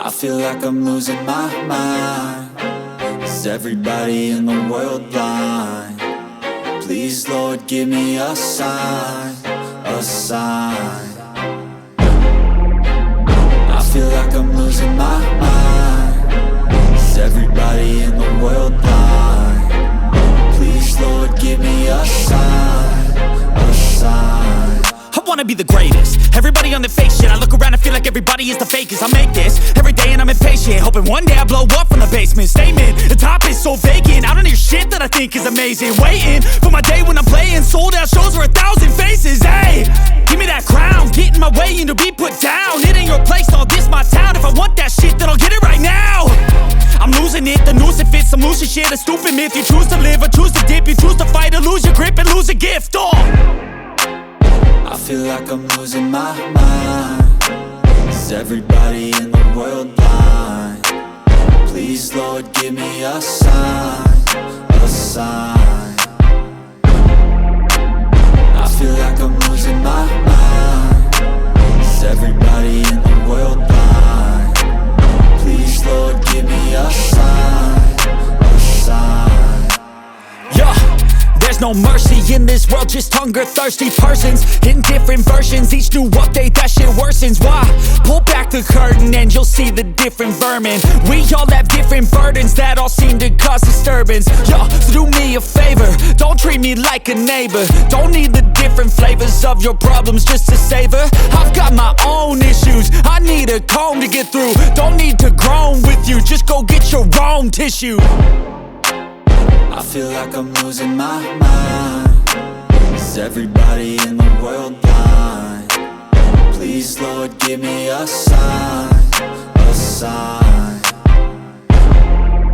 I feel like I'm losing my mind. Is everybody in the world blind? Please, Lord, give me a sign, a sign. I feel like I'm losing my mind. Is everybody in the world blind? Please, Lord, give me a sign, a sign. I wanna be the greatest. Everybody on the fake shit. I look around and feel like everybody is the fakest. I make this every day and I'm impatient, hoping one day I blow up from the basement. Statement, the top is so vacant. I don't hear shit that I think is amazing. Waiting for my day when I'm playing sold out shows for 1,000 faces. Hey, give me that crown, get in my way and to be put down. It ain't your place, all this my town. If I want that shit, then I'll get it right now. I'm losing it, the noose it fits. I'm losing shit, a stupid myth. You choose to live or choose to dip. You choose to fight or lose your grip and lose a gift. I feel like I'm losing my mind. Is everybody in the world blind? Please, Lord, give me a sign, a sign. I feel like I'm losing my mind. Is everybody in the world blind? Please, Lord, give me a sign, a sign. Yeah. There's no mercy in this world, just hunger-thirsty persons in different versions. Each new update, that shit worsens. Why? Pull back the curtain and you'll see the different vermin. We all have different burdens that all seem to cause disturbance. Yo, so do me a favor, don't treat me like a neighbor. Don't need the different flavors of your problems just to savor. I've got my own issues, I need a comb to get through. Don't need to groan with you, just go get your own tissue. I feel like I'm losing my mind. Is everybody in the world blind? Please, Lord, give me a sign.